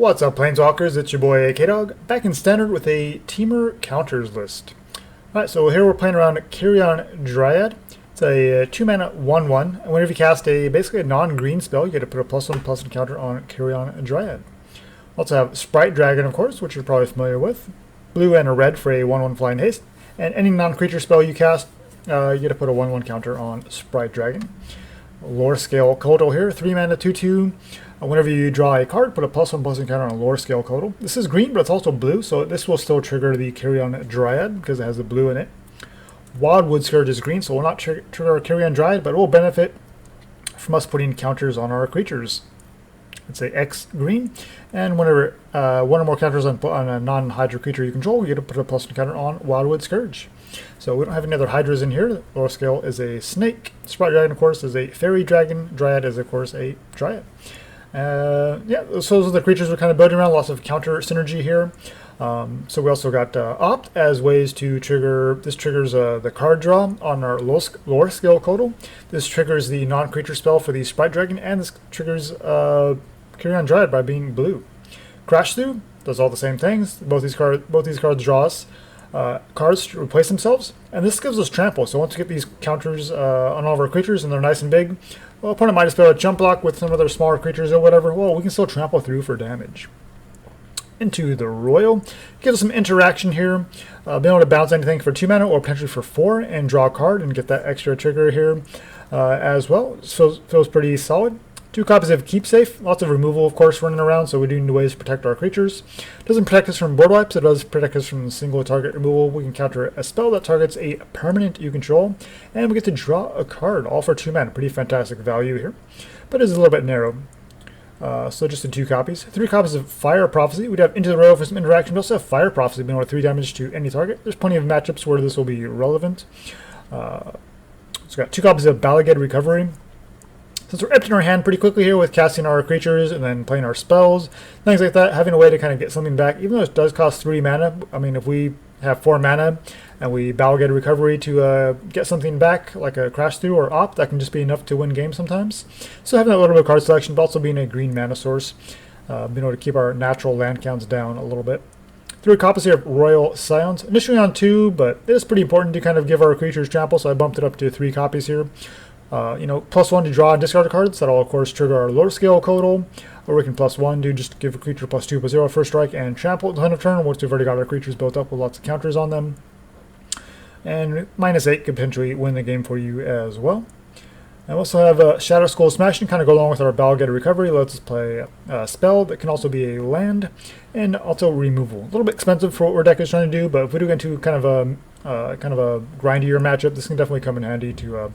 What's up, Planeswalkers? It's your boy K-Dog, back in Standard with a Temur counters list. Alright, so here we're playing around Quirion Dryad. It's a 2-mana 1/1, and whenever you cast basically a non-green spell, you get to put a +1/+1 counter on Quirion Dryad. Also have Sprite Dragon, of course, which you're probably familiar with. Blue and a red for a 1/1 flying haste. And any non-creature spell you cast, you get to put a 1/1 counter on Sprite Dragon. Lorescale Coatl here, 3-mana 2/2. Whenever you draw a card, put a +1/+1 counter on Lorescale Coatl. This is green, but it's also blue, so this will still trigger the Quirion Dryad because it has the blue in it. Wildwood Scourge is green, so it will not trigger our Quirion Dryad, but it will benefit from us putting counters on our creatures. It's a X green, and whenever one or more counters on a non-Hydra creature you control, you get to put a +1 counter on Wildwood Scourge. So we don't have any other Hydras in here. Lorescale is a snake. Sprite Dragon, of course, is a fairy dragon. Dryad is, of course, a dryad. Yeah, so those are the creatures we're kind of building around. Lots of counter synergy here. So we also got Opt as ways to trigger. This triggers the card draw on our Lorescale Coatl. This triggers the non-creature spell for the Sprite Dragon, and this triggers Quirion Dryad by being blue. Crash Through does all the same things. Both these cards draw us cards to replace themselves, and this gives us trample. So once we get these counters on all of our creatures and they're nice and big, well, opponent might just be able to jump block with some of their smaller creatures or whatever. Well, we can still trample through for damage. Into the Roil gives us some interaction here. Being able to bounce anything for 2 mana or potentially for 4 and draw a card and get that extra trigger here as well. Feels pretty solid. 2 copies of Keep Safe. Lots of removal, of course, running around, so we do need ways to protect our creatures. Doesn't protect us from board wipes. It does protect us from single target removal. We can counter a spell that targets a permanent you control, and we get to draw a card, all for 2 mana. Pretty fantastic value here, but it's a little bit narrow. So just in 2 copies. 3 copies of Fire Prophecy. We'd have Into the Roil for some interaction. We also have Fire Prophecy being able to 3 damage to any target. There's plenty of matchups where this will be relevant. It's got 2 copies of Bala Ged Recovery. Since we're emptying our hand pretty quickly here with casting our creatures and then playing our spells, things like that, having a way to kind of get something back, even though it does cost 3 mana. I mean, if we have 4 mana and we Bala Ged Recovery to get something back, like a Crash Through or Opt, that can just be enough to win games sometimes. So having that little bit of card selection, but also being a green mana source, being able to keep our natural land counts down a little bit. 3 copies here of Royal Scions. Initially on 2, but it is pretty important to kind of give our creatures trample, so I bumped it up to 3 copies here. +1 to draw and discard cards. That'll, of course, trigger our Lorescale Coatl. Or we can +1 to just give a creature +2/+0 first strike and trample at the end of turn once we've already got our creatures built up with lots of counters on them. And -8 could potentially win the game for you as well. And we also have Shatterskull Smashing, kind of go along with our Bala Ged Recovery. Lets us play a spell that can also be a land, and also removal. A little bit expensive for what our deck is trying to do, but if we do get into kind of a grindier matchup, this can definitely come in handy to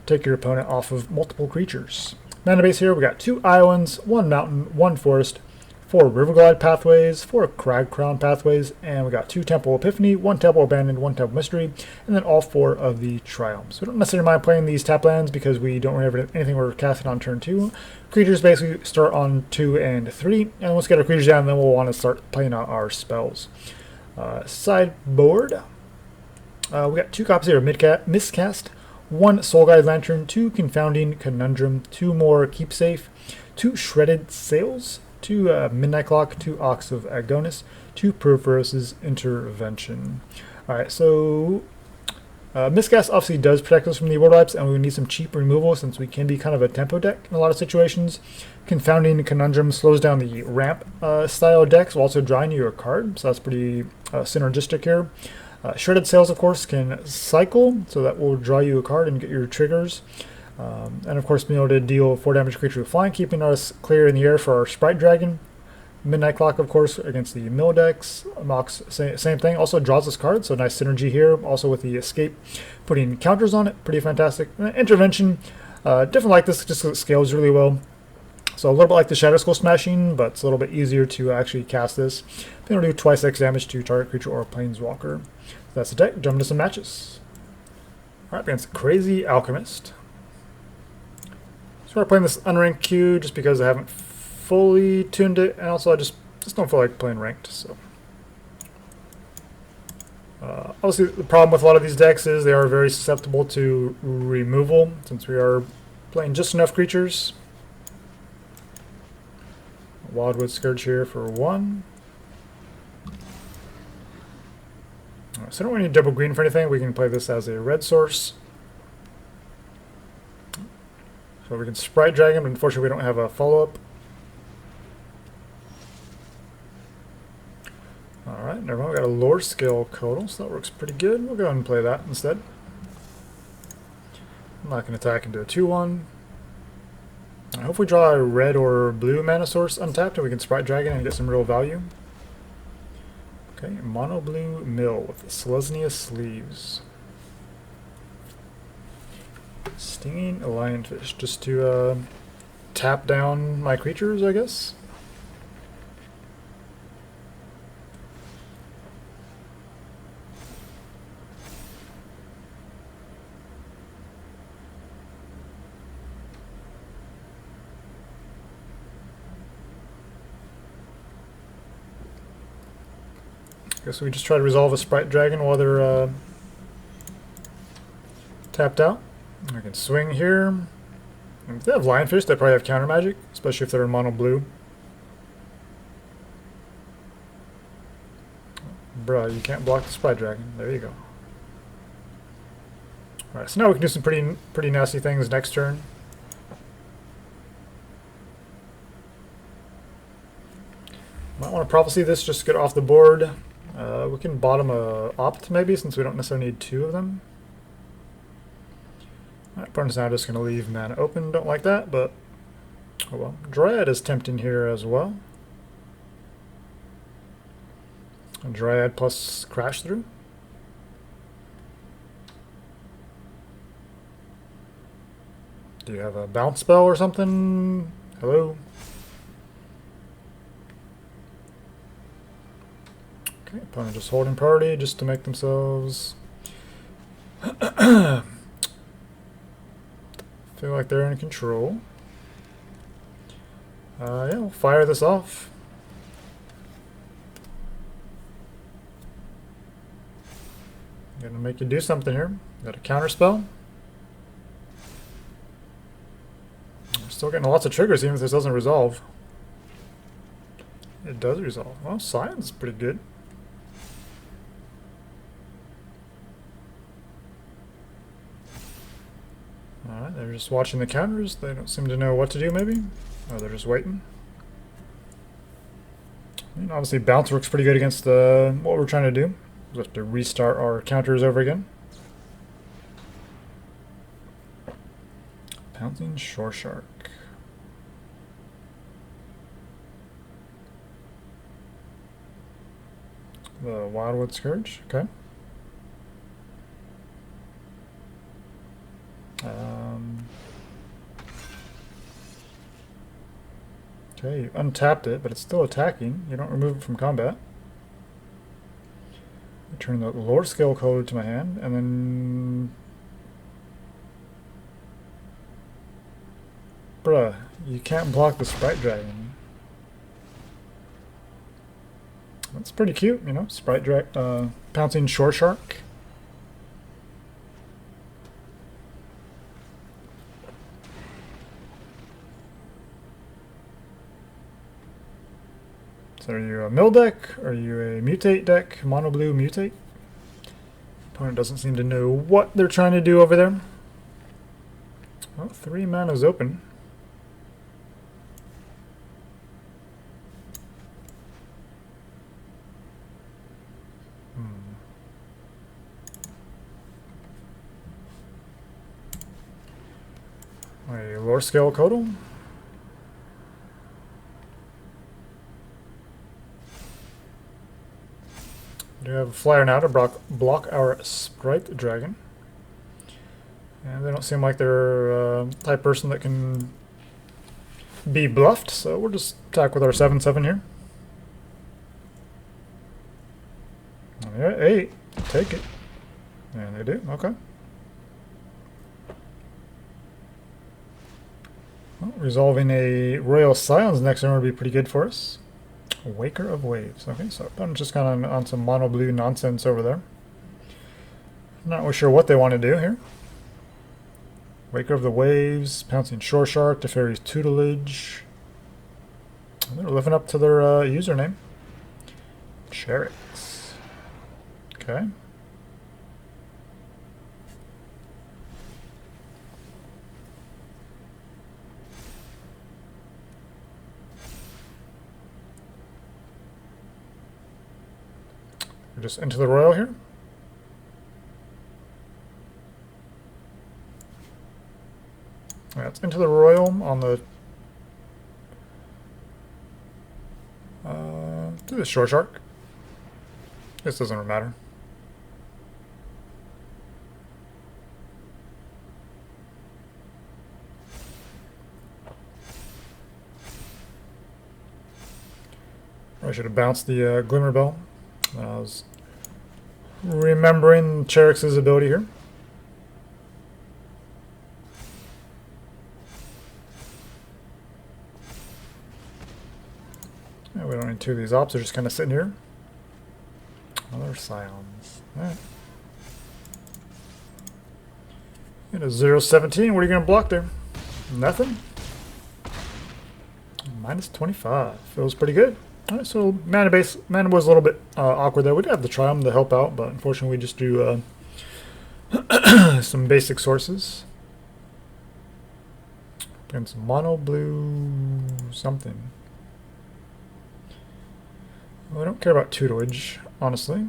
take your opponent off of multiple creatures. Mana base here, we got 2 islands, 1 mountain, 1 forest, 4 Riverglide Pathways, 4 Cragcrown Pathways, and we got 2 Temple of Epiphany, 1 Temple Abandoned, 1 Temple Mystery, and then all 4 of the Triomes. We don't necessarily mind playing these tap lands because we don't really have anything we're casting on turn 2. Creatures basically start on 2 and 3, and once we get our creatures down, then we'll want to start playing out our spells. Sideboard, we got 2 copies here of Miscast, 1 Soul Guide Lantern, 2 Confounding Conundrum, 2 more Keep Safe, 2 Shredded Sails, 2 Midnight Clock, 2 Ox of Agonas, 2 Purphoros' Intervention. Alright, so Miscast obviously does protect us from the board wipes, and we need some cheap removal since we can be kind of a tempo deck in a lot of situations. Confounding Conundrum slows down the ramp style decks while also drawing you a card, so that's pretty synergistic here. Shredded Sails, of course, can cycle, so that will draw you a card and get your triggers. And of course, being able to deal 4 damage creature with flying, keeping us clear in the air for our Sprite Dragon. Midnight Clock, of course, against the mill decks. Mox, same thing, also draws us cards, so nice synergy here. Also with the escape, putting counters on it, pretty fantastic. Intervention, different like this, just because it scales really well. So a little bit like the Shatterskull Smashing, but it's a little bit easier to actually cast this. Being able to do twice X damage to target creature or planeswalker. So that's the deck. Jump into some matches. Alright, against Crazy Alchemist. So we're playing this unranked queue just because I haven't fully tuned it, and also I just don't feel like playing ranked. So obviously the problem with a lot of these decks is they are very susceptible to removal since we are playing just enough creatures. Wildwood Scourge here for 1. So don't need double green for anything. We can play this as a red source. So we can Sprite Dragon, but unfortunately we don't have a follow-up. Alright, never mind. We got a Lorescale Coatl, so that works pretty good. We'll go ahead and play that instead. I'm not going to attack into a 2-1. I hope we draw a red or blue mana source untapped and we can Sprite Dragon and get some real value. Okay, mono blue mill with Selesnya sleeves. Stinging lionfish, just to tap down my creatures, I guess. Guess we just try to resolve a Sprite Dragon while they're tapped out. I can swing here. And if they have Lionfish, they probably have counter magic, especially if they're in mono blue. Bruh, you can't block the Sprite Dragon. There you go. Alright, so now we can do some pretty nasty things next turn. Might want to Prophecy this just to get off the board. We can bottom a Opt maybe, since we don't necessarily need 2 of them. Alright, opponent's now just going to leave mana open. Don't like that, but oh well. Dryad is tempting here as well. And Dryad plus Crash Through. Do you have a bounce spell or something? Hello? Okay, opponent just holding priority just to make themselves feel like they're in control. Yeah, we'll fire this off. Gonna make you do something here. Got a counter spell. We're still getting lots of triggers even if this doesn't resolve. It does resolve. Well, Science is pretty good. Alright, they're just watching the counters. They don't seem to know what to do, maybe. Oh, they're just waiting. I mean, obviously, bounce works pretty good against what we're trying to do. We have to restart our counters over again. Pouncing Shore Shark. The Wildwood Scourge, okay. Okay, you untapped it, but it's still attacking. You don't remove it from combat. Return the Lorescale Coatl to my hand, and then... Bruh, you can't block the Sprite Dragon. That's pretty cute, you know, Pouncing Shore Shark. So are you a mill deck? Are you a mutate deck? Mono blue mutate? Opponent doesn't seem to know what they're trying to do over there. Well, 3 mana's open. A Lorescale Coatl. We do have a flyer now to block our Sprite Dragon. And they don't seem like they're a type person that can be bluffed, so we'll just attack with our 7/7 here. Yeah, 8. Take it. And they do, okay. Well, resolving a Royal Scions next turn would be pretty good for us. Waker of Waves. Okay, so opponent's just kind of on some mono blue nonsense over there. Not really sure what they want to do here. Waker of the Waves, Pouncing Shore Shark, Teferi's Tutelage. They're living up to their username. Chariots. Okay. We're just into the Royal here. Yeah, it's into the Royal on the do the short shark. This doesn't matter. I should have bounced the Glimmer Bell. I was remembering Cherix's ability here. Yeah, we don't need two of these ops, they're just kind of sitting here. Another Scions. Alright. It is 0-17. What are you going to block there? Nothing? Minus 25. Feels pretty good. Alright, so mana was a little bit awkward there. We'd have the Triome to help out, but unfortunately we just do some basic sources. Against mono blue something. Well, I don't care about tutelage, honestly.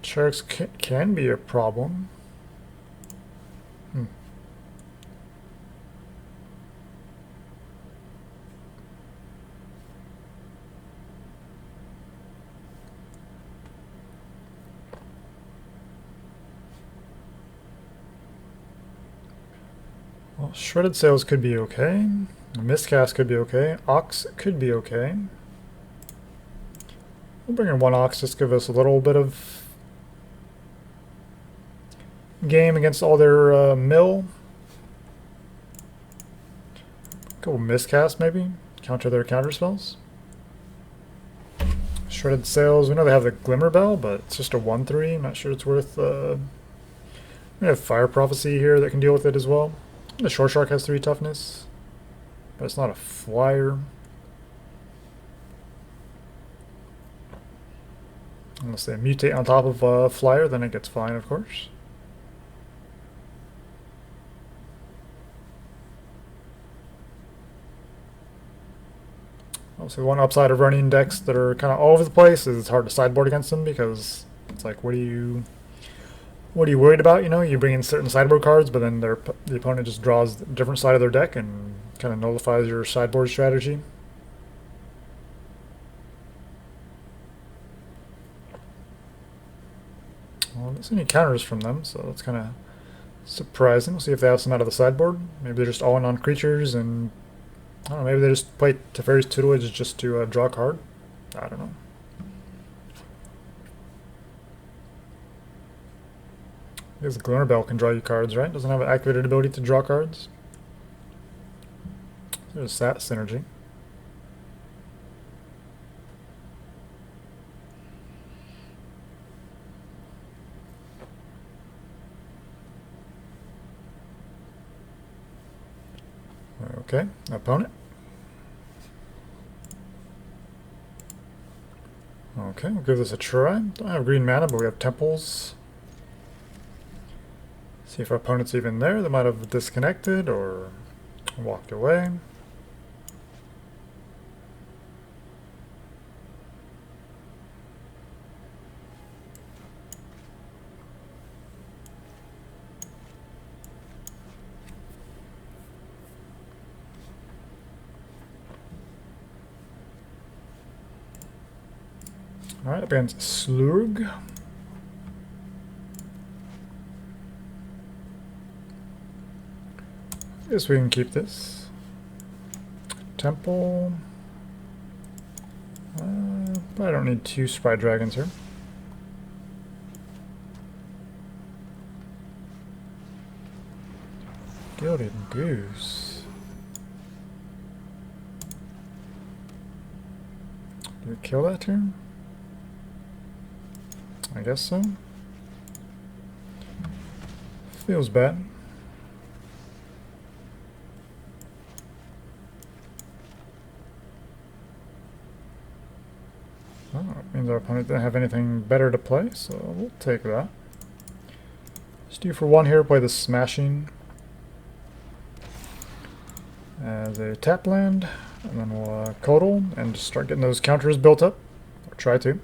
Sharks can be a problem. Well, Shredded Sails could be okay. Miscast could be okay. Ox could be okay. We'll bring in one Ox just to give us a little bit of game against all their mill. Couple Miscast maybe. Counter their counter spells. Shredded Sails, we know they have the Glimmer Bell, but it's just a 1/3. I'm not sure it's worth we have Fire Prophecy here that can deal with it as well. The Short Shark has 3 toughness, but it's not a flyer. Unless they mutate on top of a flyer, then it gets fine, of course. Also, one upside of running decks that are kind of all over the place is it's hard to sideboard against them because it's like, what are you worried about? You know, you bring in certain sideboard cards, but then the opponent just draws a different side of their deck and kind of nullifies your sideboard strategy. Well, I don't see any counters from them, so that's kind of surprising. We'll see if they have some out of the sideboard. Maybe they're just all in on creatures, and I don't know, maybe they just play Teferi's Tutelage just to draw a card. I don't know. I guess Glimmer Bell can draw you cards, right? Doesn't have an activated ability to draw cards. There's that synergy. Okay, opponent. Okay, we'll give this a try. Don't have green mana, but we have temples. See if our opponent's even there. They might have disconnected or walked away. Alright, up against Slurg. I guess we can keep this. Temple. But I don't need 2 Sprite Dragons here. Gilded Goose. Do we kill that turn? I guess so. Feels bad. Seems our opponent didn't have anything better to play, so we'll take that. Just do for one here, play the Smashing as a tap land, and then we'll Coatl and just start getting those counters built up, or try to.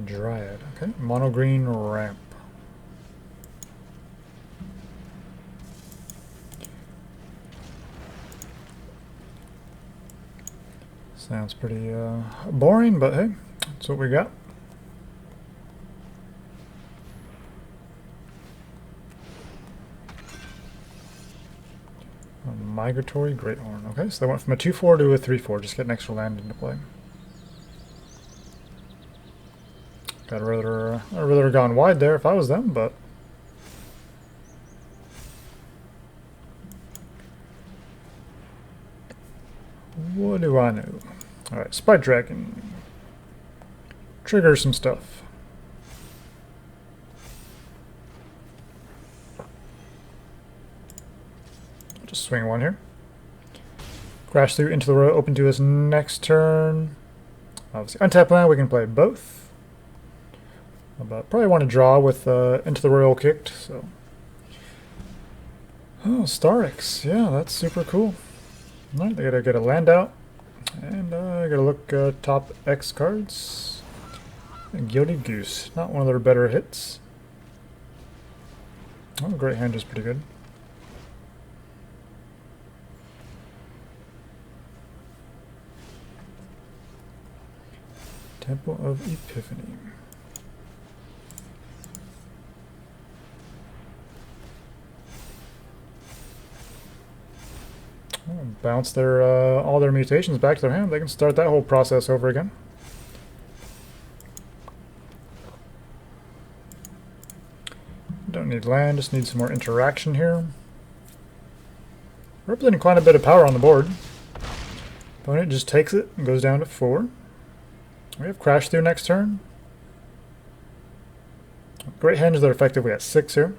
Dryad, okay, mono green ramp. Sounds pretty boring, but hey, that's what we got. A Migratory Greathorn. Okay, so they went from a 2/4 to a 3/4. Just get an extra land into play. I'd rather have gone wide there if I was them, but what do I know? Alright, Sprite Dragon. Trigger some stuff. I'll just swing one here. Crash through Into the Roil, open to us next turn. Obviously, untap land, we can play both. But probably want to draw with Into the Roil kicked, so. Oh, Starix. Yeah, that's super cool. Alright, they gotta get a land out. And I gotta look top X cards. And Gilded Goose, not one of their better hits. Oh, Great Hand is pretty good. Temple of Epiphany. Bounce their all their mutations back to their hand. They can start that whole process over again. Don't need land, just need some more interaction here. Representing quite a bit of power on the board. Opponent just takes it and goes down to 4. We have Crash Through next turn. Great Hands are effectively at 6 here.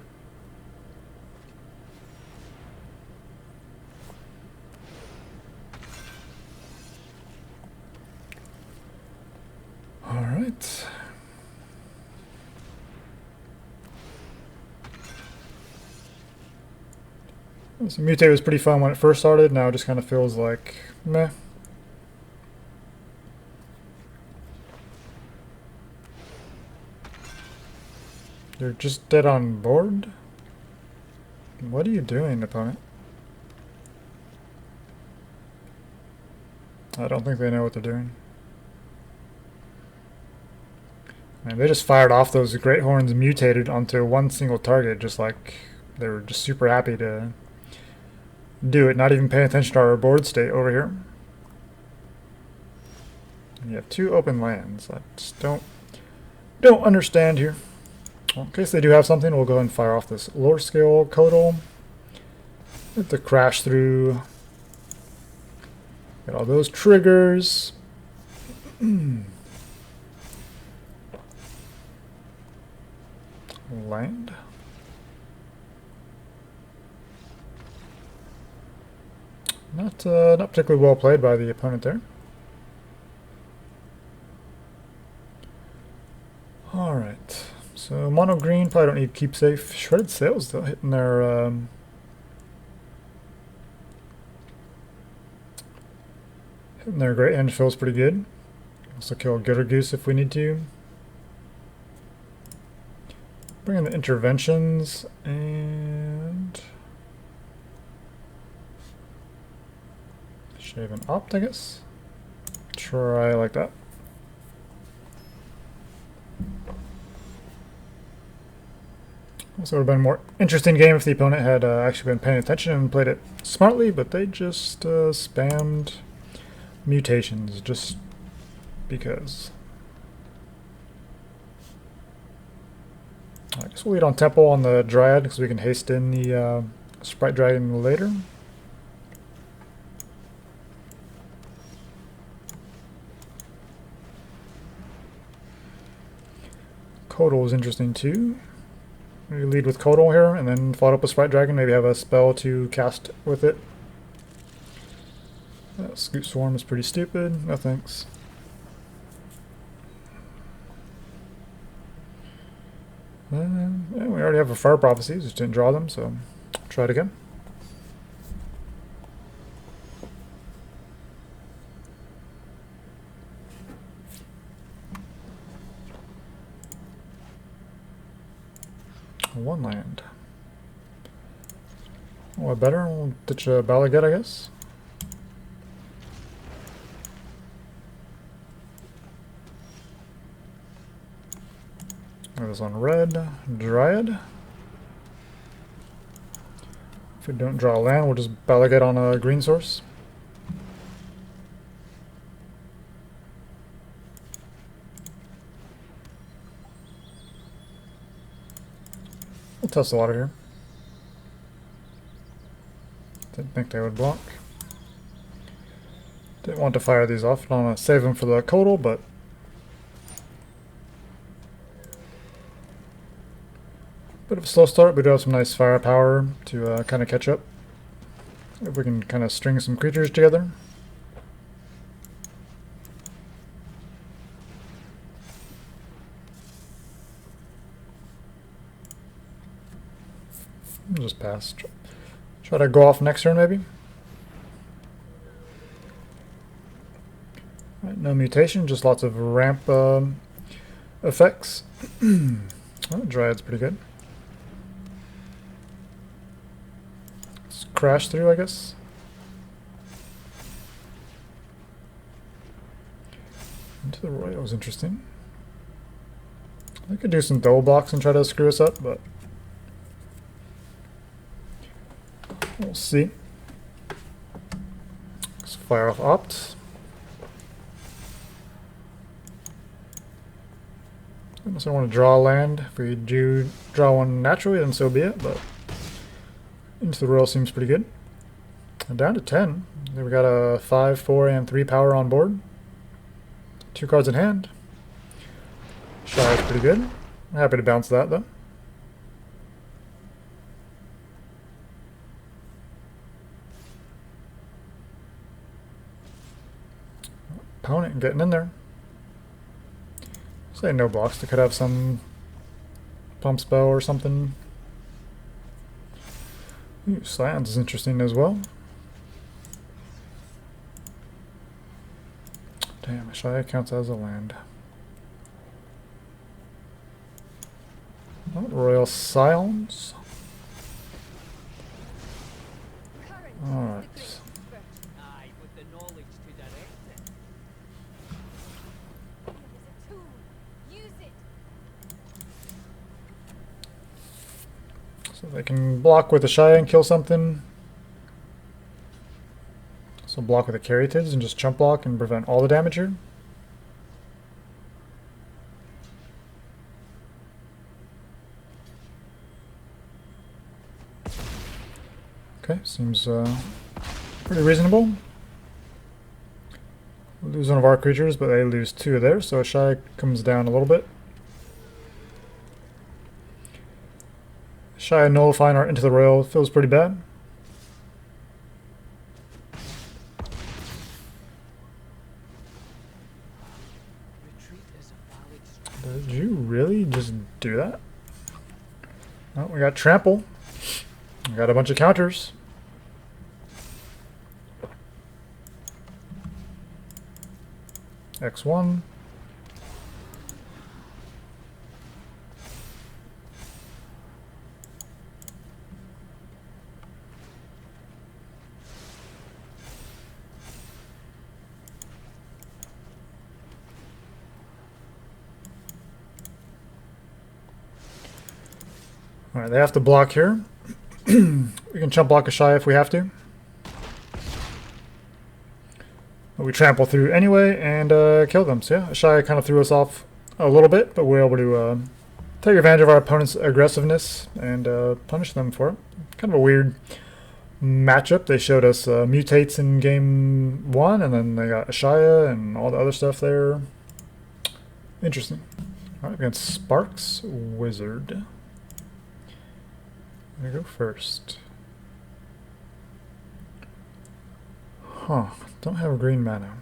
Alright. So Mutate was pretty fun when it first started, now it just kind of feels like meh. You're just dead on board? What are you doing, opponent? I don't think they know what they're doing. And they just fired off those Great Horns mutated onto one single target, just like they were just super happy to do it, not even paying attention to our board state over here. And you have 2 open lands. I just don't understand here. Well, in case they do have something, we'll go ahead and fire off this Lorescale Coatl. Have to crash through. Get all those triggers. Land. Not particularly well played by the opponent there. Alright. So mono green, probably don't need keep safe. Shredded Sails though, hitting their Great Hand feels pretty good. Also kill Gilded Goose if we need to. Bring in the interventions and Shaven Opt, I guess. Try like that. Also would have been a more interesting game if the opponent had actually been paying attention and played it smartly, but they just spammed mutations just because. I guess we'll lead on Temple on the Dryad because we can haste in the Sprite Dragon later. Coatl is interesting too. We lead with Coatl here and then follow up with Sprite Dragon, maybe have a spell to cast with it. Scoot Swarm is pretty stupid. No thanks. Yeah, we already have a Fire Prophecies, just didn't draw them, so try it again. One land. What better? We'll ditch a Bala Ged, I guess. This on red, Dryad. If we don't draw a land, we'll just Bala Ged on a green source. We'll test a lot here. Didn't think they would block. Didn't want to fire these off. Don't want to save them for the Coatl, but bit of a slow start, but we do have some nice firepower to kind of catch up. If we can kind of string some creatures together. I'll just pass. Try to go off next turn, maybe. Right, no mutation, just lots of ramp effects. Oh, Dryad's pretty good. Let's crash through, I guess. Into the Roil was interesting. I could do some double blocks and try to screw us up, but we'll see. Let's fire off Opt. Unless I want to draw a land. If we do draw one naturally, then so be it, but Into the Roil seems pretty good. And down to 10. Then we got a 5, 4, and 3 power on board. 2 cards in hand. Shy is pretty good. I'm happy to bounce that, though. Opponent getting in there. Say no blocks. They could have some pump spell or something. Ooh, Scions is interesting as well. Damn, Shy counts as a land. Oh, Royal Scions. Alright. So they can block with a Shy and kill something. So block with the Caryatids and just chump block and prevent all the damage here. Okay, seems pretty reasonable. We lose one of our creatures, but they lose 2 of theirs, so Shy comes down a little bit. Shy nullifying our Into the Roil feels pretty bad. Did you really just do that? Oh, we got Trample. We got a bunch of counters. X1. Alright, they have to block here. We can chump block a Shy if we have to. But we trample through anyway and kill them. So yeah, Shy kind of threw us off a little bit, but we're able to take advantage of our opponent's aggressiveness and punish them for it. Kind of a weird matchup. They showed us mutates in game 1, and then they got Ashaya and all the other stuff there. Interesting. Alright, against Sparks Wizard. I'm gonna go first. Huh, don't have a green mana.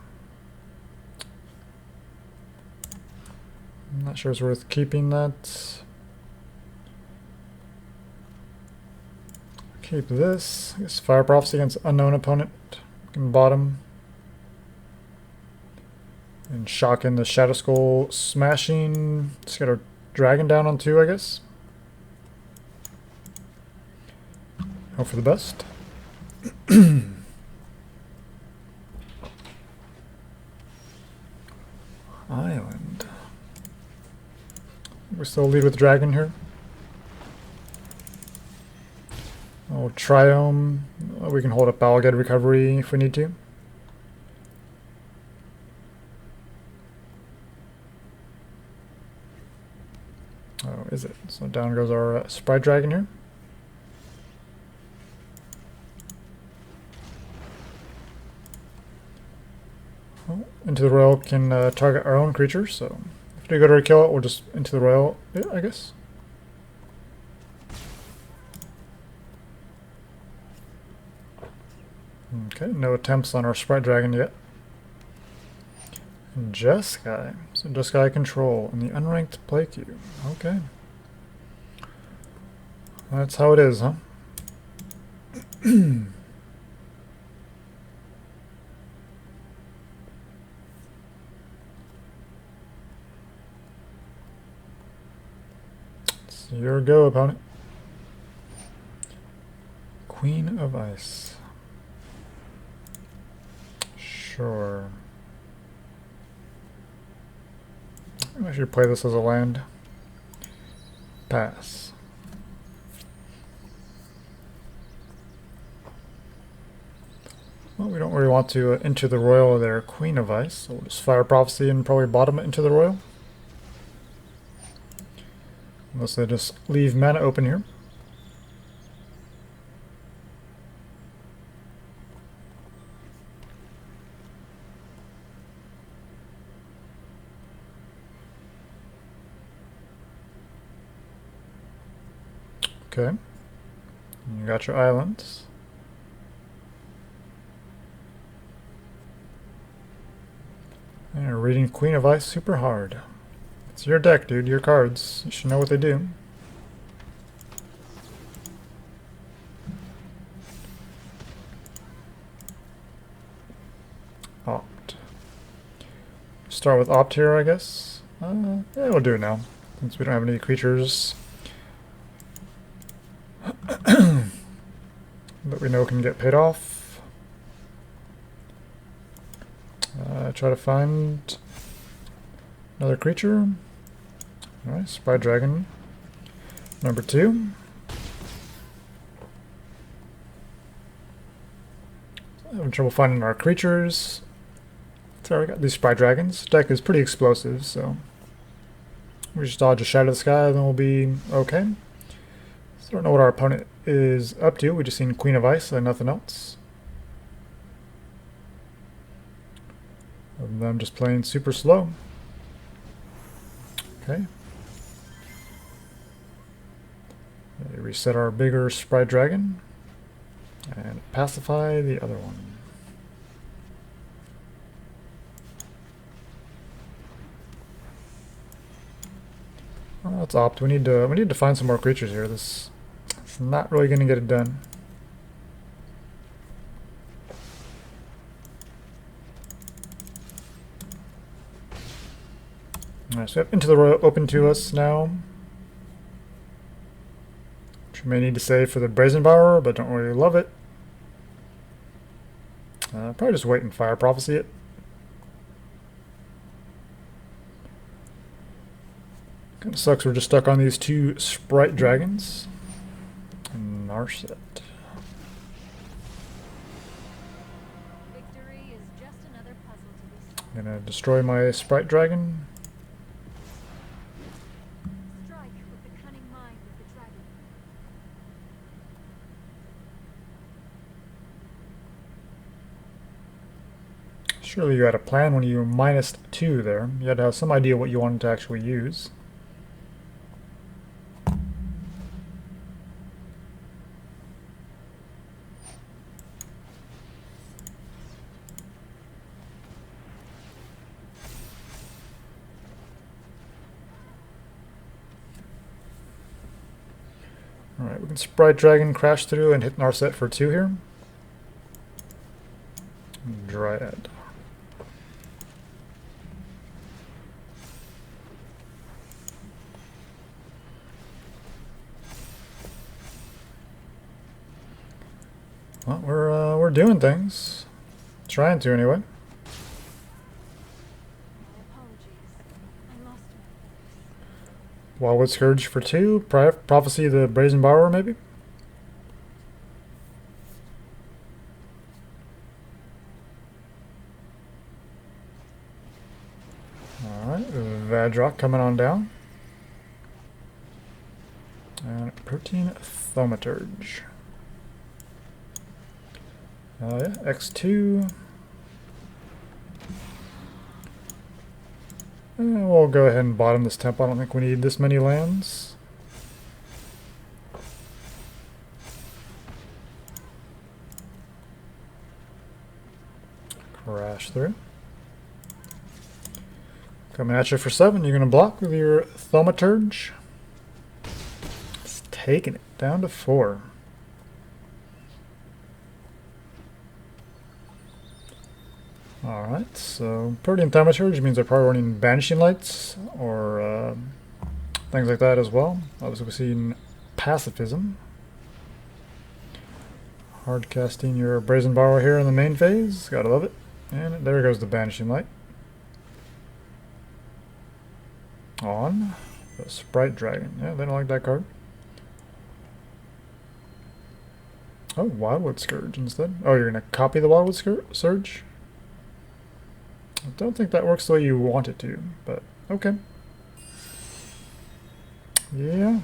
I'm not sure it's worth keeping that. Keep this. I guess Fire Prophecy against unknown opponent. Can bottom. And shock in the Shatterskull Smashing. Just got our dragon down on 2, I guess. Hope for the best. Island. We still lead with dragon here. Oh, Triome. We can hold up Bala Ged Recovery if we need to. Oh, is it? So down goes our Sprite Dragon here. Oh, Into the Roil can target our own creatures, so if we go to kill it, we'll just Into the Roil it, I guess. Okay, no attempts on our Sprite Dragon yet. And Jeskai. So Jeskai control in the unranked play queue. Okay. That's how it is, huh? It's your go, opponent. Queen of Ice. Sure. I should play this as a land. Pass. Well, we don't really want to Into the Roil their Queen of Ice, so we'll just Fire Prophecy and probably bottom it Into the Roil. Unless they just leave mana open here. Okay, you got your islands. And you're reading Queen of Ice super hard. It's your deck, dude, your cards. You should know what they do. Opt. Start with Opt here, I guess. Yeah, we'll do it now, since we don't have any creatures that we know can get paid off. Try to find another creature. Alright, Sprite Dragon number 2. Having trouble finding our creatures. So we got these Sprite Dragons. Deck is pretty explosive, so we just dodge a Shadow of the Sky, then we'll be okay. So don't know what our opponent is up to. We just seen Queen of Ice and nothing else. Other than them just playing super slow. Okay. Reset our bigger Sprite Dragon and pacify the other one. Well, let's opt. We need to find some more creatures here. This is not really going to get it done. Alright, so we have Into the Roil open to us now. Which we may need to save for the Brazen Bower, but don't really love it. Probably just wait and Fire Prophecy it. Kinda sucks we're just stuck on these 2 Sprite Dragons. And Narset. Victory is just another puzzle to be solved. I'm gonna destroy my Sprite Dragon. Strike with the cunning mind of the dragon. Surely you had a plan when you -2 there. You had to have some idea what you wanted to actually use. Alright, we can Sprite Dragon crash through and hit Narset for 2 here. Dryad. Well, we're doing things. Trying to anyway. My apologies. I lost my voice. Wildwood Scourge for 2. Prophecy the Brazen Borrower, maybe? Alright, Vadrock coming on down. And Protein Thaumaturge. Yeah, X2. And we'll go ahead and bottom this temple. I don't think we need this many lands. Crash through. Coming at you for 7. You're going to block with your Thaumaturge. It's taking it down to 4. Alright, so Protean Thaumaturge means they're probably running Banishing Lights or things like that as well. Obviously we've seen Pacifism. Hard casting your Brazen Borrower here in the main phase. Gotta love it. And there goes the Banishing Light. On the Sprite Dragon. Yeah, they don't like that card. Oh, Wildwood Scourge instead. Oh, you're going to copy the Wildwood Scourge? I don't think that works the way you want it to, but okay. Yeah.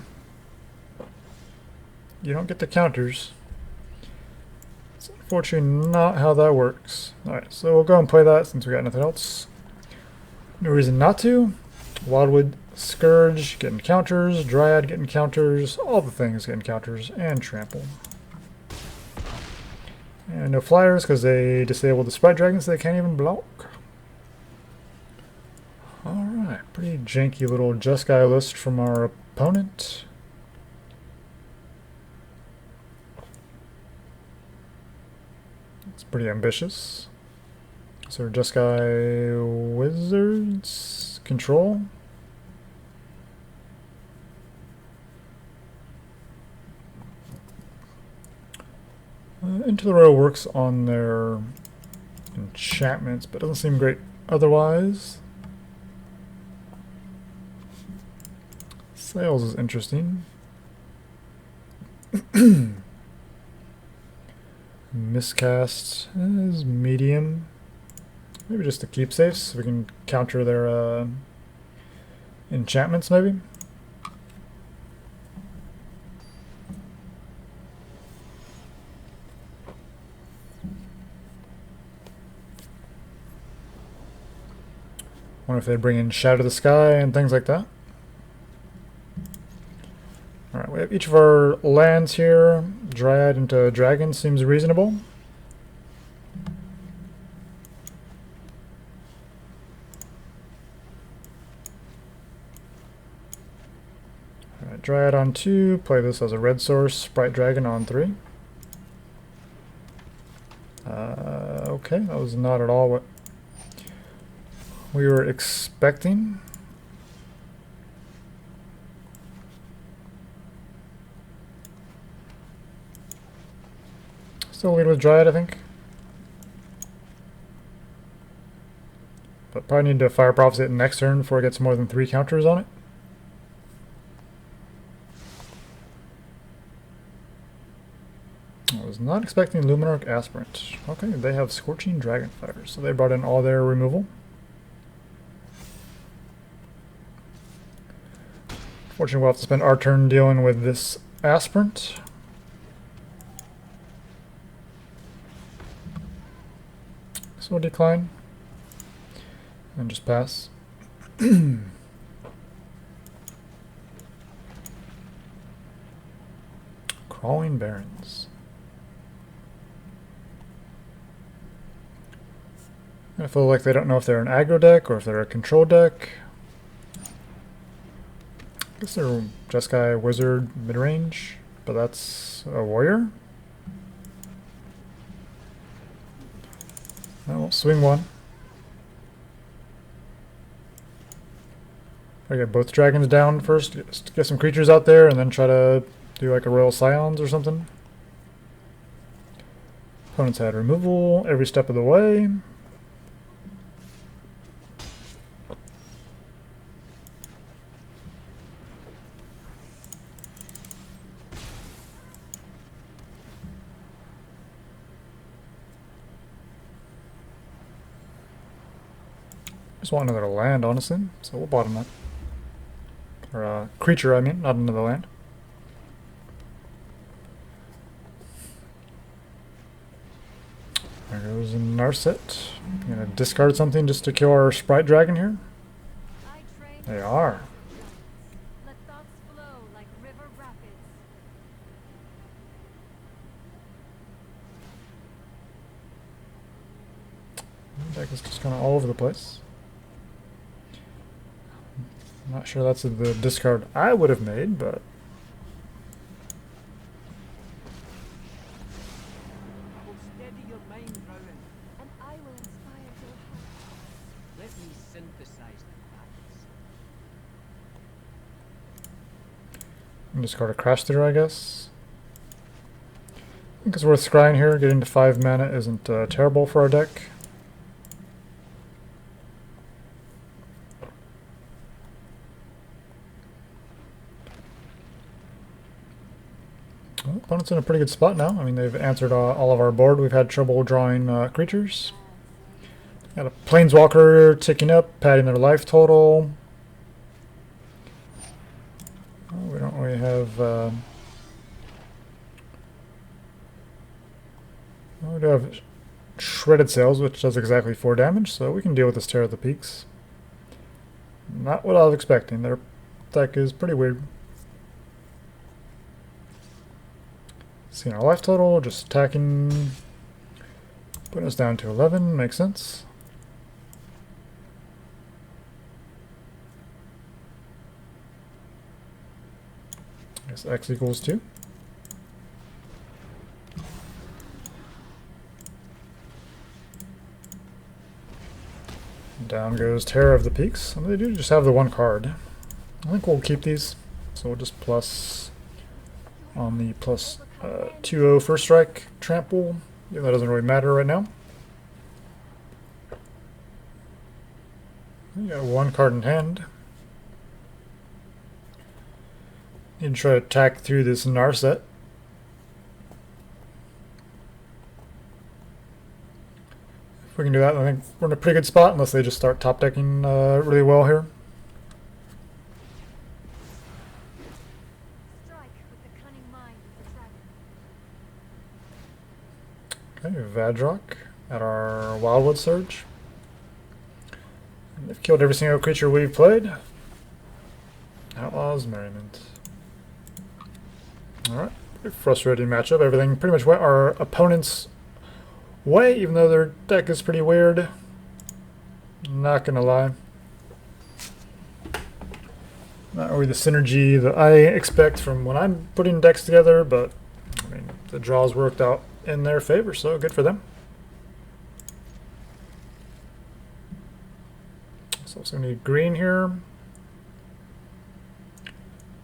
You don't get the counters. It's unfortunately not how that works. Alright, so we'll go and play that since we got nothing else. No reason not to. Wildwood Scourge getting counters, Dryad getting counters, all the things getting counters, and Trample. And no flyers because they disabled the Sprite Dragons, so they can't even block. Alright, pretty janky little Jeskai list from our opponent. It's pretty ambitious. So Jeskai Wizards control. Into the Roil works on their enchantments, but doesn't seem great otherwise. Sales is interesting. Miscast is medium. Maybe just to keep safe so we can counter their enchantments maybe. Wonder if they bring in Shadow the Sky and things like that. Alright, we have each of our lands here. Dryad into Dragon seems reasonable. Alright, Dryad on 2. Play this as a red source. Sprite Dragon on 3. Okay, that was not at all what we were expecting. Still lead with Dryad, I think. But probably need to Fire Prophecy it next turn before it gets more than 3 counters on it. I was not expecting Luminarch Aspirant. Okay, they have Scorching Dragonfire, so they brought in all their removal. Fortunately, we'll have to spend our turn dealing with this Aspirant. So we'll decline. And just pass. Crawling Barrens. I feel like they don't know if they're an aggro deck or if they're a control deck. I guess they're Jeskai Wizard mid-range. but that's a warrior. Well, swing one. I get both dragons down first, get some creatures out there, and then try to do like a Royal Scions or something. Opponents had removal every step of the way. Just want another land, honestly, so we'll bottom that. Or creature, I mean, not another land. There goes a Narset. I'm gonna discard something just to kill our Sprite Dragon here. They are. Let thoughts flow like river rapids. The deck is just kind of all over the place. I'm not sure that's the discard I would have made, but will steady your mind, Rowan. And I will inspire your heart. Let me synthesize the facts. I'm discard a Crash Theater, I guess. I think it's worth scrying here. Getting to 5 mana isn't terrible for our deck. Well, opponent's in a pretty good spot now. I mean, they've answered all of our board. We've had trouble drawing creatures. Got a Planeswalker ticking up, padding their life total. Oh, we don't really have... we do have Shredded Sails, which does exactly 4 damage, so we can deal with this Terror of the Peaks. Not what I was expecting. Their deck is pretty weird. Seeing our life total, just attacking, putting us down to 11, makes sense. I guess X equals 2. Down goes Terror of the Peaks. They do just have the 1 card. I think we'll keep these, so we'll just plus on the plus 2/0 first strike trample. Yeah, that doesn't really matter right now. We got 1 card in hand. Need to try to attack through this Narset. If we can do that, I think we're in a pretty good spot, unless they just start top decking really well here. Strike with the cunning mind of the dragon. Okay, Vadrock at our Wildwood Scourge. And they've killed every single creature we've played. Outlaws Merriment. Alright, pretty frustrating matchup. Everything pretty much went our opponent's way, even though their deck is pretty weird. Not gonna lie. Not really the synergy that I expect from when I'm putting decks together, but I mean, the draws worked out in their favor, so good for them. So it's gonna need green here.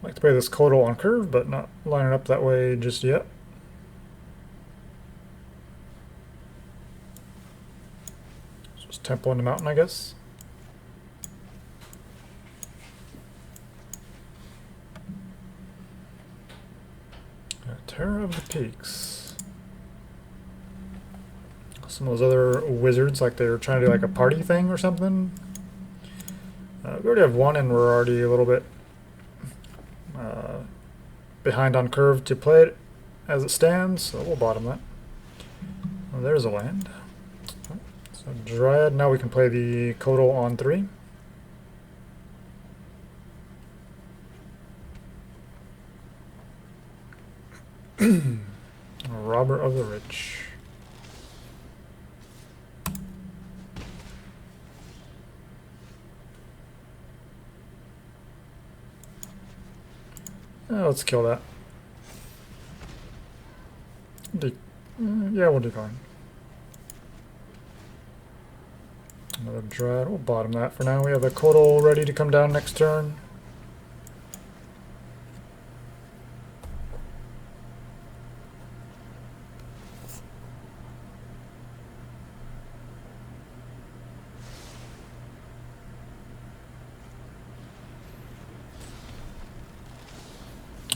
Like to play this Coatl on curve, but not lining up that way just yet. Just Temple in the Mountain, I guess. Terror of the Peaks. Some of those other wizards, like they're trying to do like a party thing or something. We already have 1 and we're already a little bit behind on curve to play it as it stands, so we'll bottom that. Well, there's a land. So Dryad, now we can play the Coatl on 3. Robber of the Rich. Let's kill that. Yeah, we'll decline. Another Dryad. We'll bottom that for now. We have a Coatl ready to come down next turn.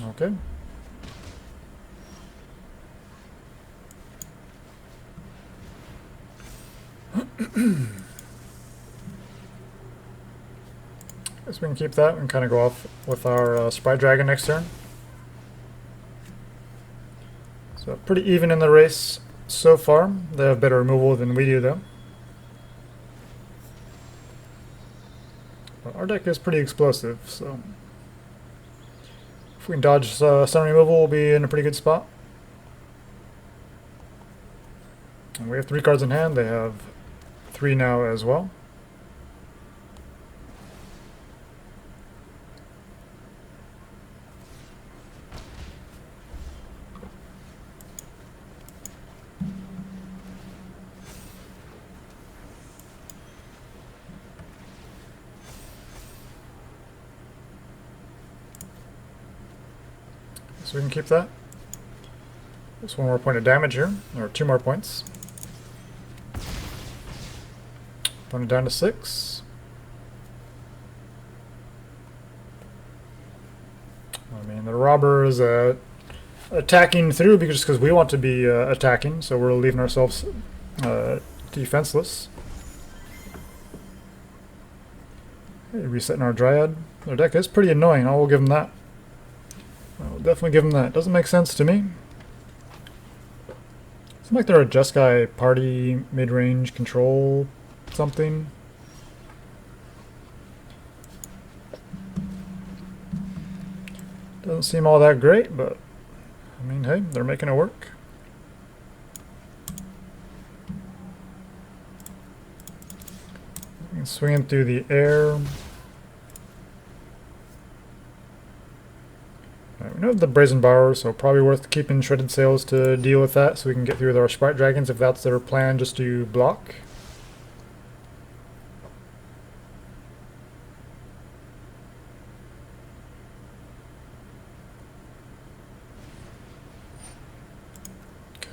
Okay. Guess we can keep that and kind of go off with our Sprite Dragon next turn. So pretty even in the race so far. They have better removal than we do though. But our deck is pretty explosive, so if we can dodge sun removal, we'll be in a pretty good spot. And we have 3 cards in hand. They have 3 now as well. So we can keep that. Just 1 more point of damage here, or 2 more points. Opponent down to 6. I mean, the robber is attacking through just because we want to be attacking, so we're leaving ourselves defenseless. Okay, resetting our Dryad. Their deck is pretty annoying, I will give them that. I'll definitely give them that. Doesn't make sense to me. Seems like they're a Jeskai party, mid-range control something. Doesn't seem all that great, but I mean, hey, they're making it work. You can swing it through the air. Alright, we know the Brazen Borrower, so probably worth keeping Shredded Sails to deal with that so we can get through with our Sprite Dragons if that's their plan, just to block.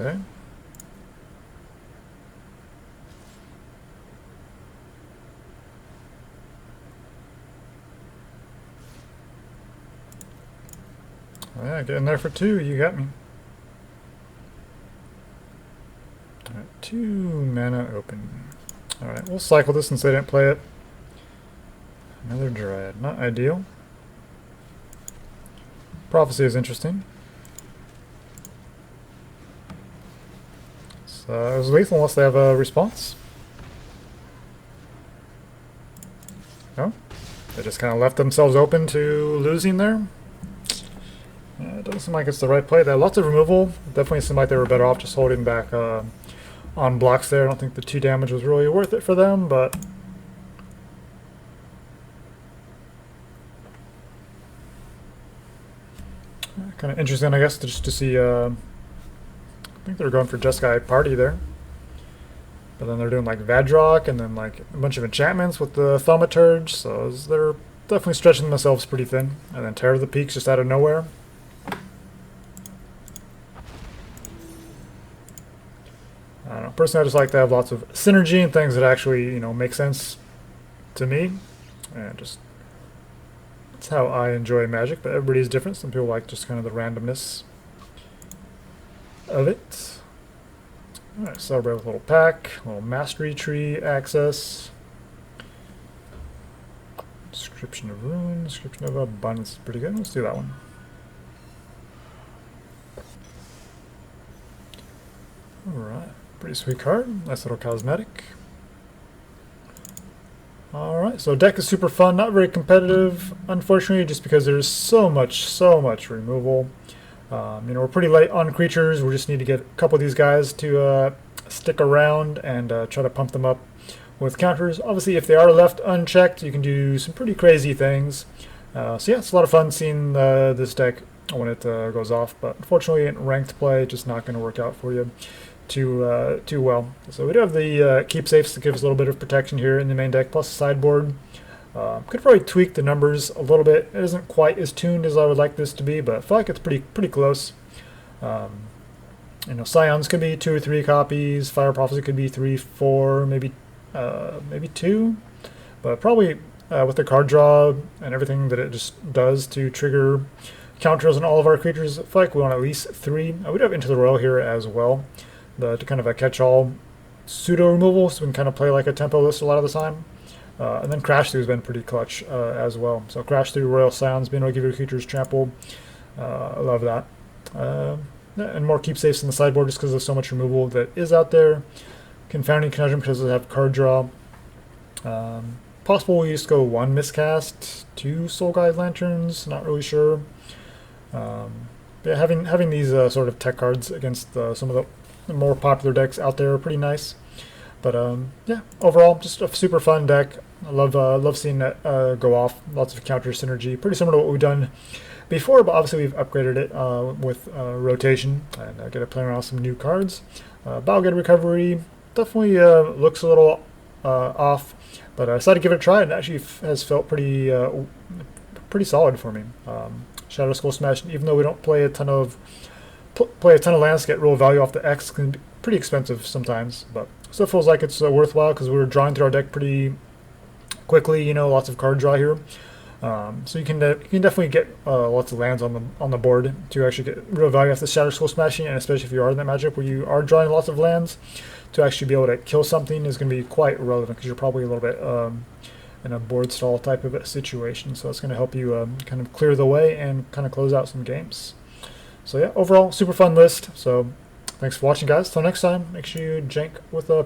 Okay. Oh yeah, get in there for 2, you got me. Alright, 2 mana open. Alright, we'll cycle this since they didn't play it. Another Dryad, not ideal. Prophecy is interesting. So it was lethal unless they have a response. No? They just kind of left themselves open to losing there. Yeah, it doesn't seem like it's the right play. They have lots of removal. Definitely seemed like they were better off just holding back on blocks there. I don't think the 2 damage was really worth it for them, but kind of interesting, I guess, just to see. I think they were going for Jeskai Party there, but then they're doing like Vadrock and then like a bunch of enchantments with the Thaumaturge, so they're definitely stretching themselves pretty thin. And then Terror of the Peaks just out of nowhere. I don't know. Personally, I just like to have lots of synergy and things that actually, you know, make sense to me. And just, that's how I enjoy Magic, but everybody's different. Some people like just kind of the randomness of it. Alright, celebrate with a little pack, a little Mastery Tree access. Description of Ruin, Description of Abundance is pretty good. Let's do that one. Alright. Pretty sweet card. Nice little cosmetic. Alright, so deck is super fun. Not very competitive, unfortunately, just because there's so much removal. You know, we're pretty late on creatures. We just need to get a couple of these guys to stick around and try to pump them up with counters. Obviously, if they are left unchecked, you can do some pretty crazy things. So yeah, it's a lot of fun seeing this deck when it goes off. But unfortunately, in ranked play, just not going to work out for you too well. So we do have the keepsafes to give us a little bit of protection here in the main deck, plus the sideboard. Could probably tweak the numbers a little bit. It isn't quite as tuned as I would like this to be, but I feel like it's pretty close. You know, Scions could be 2 or 3 copies. Fire Prophecy could be 3, 4, maybe 2. But probably with the card draw and everything that it just does to trigger counters on all of our creatures, I feel like we want at least 3. We do have Into the Roil here as well, to kind of a catch-all pseudo removal, so we can kind of play like a tempo list a lot of the time. And then Crash Through has been pretty clutch as well. So Crash Through, Royal Scions, being able to give your creatures trample. I love that. And more keepsafes in the sideboard just because there's so much removal that is out there. Confounding Conundrum because they have card draw. Possible we just go 1 Miscast, 2 Soul Guide Lanterns, not really sure. Yeah, having these sort of tech cards against some of the more popular decks out there are pretty nice. But yeah, overall, just a super fun deck. I love seeing that go off. Lots of counter synergy, pretty similar to what we've done before, but obviously we've upgraded it with rotation and get to play around with some new cards. Bala Ged Recovery definitely looks a little off, but I decided to give it a try, and it actually has felt pretty solid for me. Shatterskull Smashing, even though we don't play a ton of lands to get real value off the X, can be pretty expensive sometimes, but still feels like it's worthwhile because we're drawing through our deck pretty quickly. You know, lots of card draw here. So you can definitely get lots of lands on the board to actually get real value off the Shatterskull Smashing, and especially if you are in that matchup where you are drawing lots of lands, to actually be able to kill something is going to be quite relevant because you're probably a little bit in a board stall type of a situation. So it's going to help you kind of clear the way and kind of close out some games. So yeah, overall super fun list. So thanks for watching, guys. Till next time, make sure you jank with a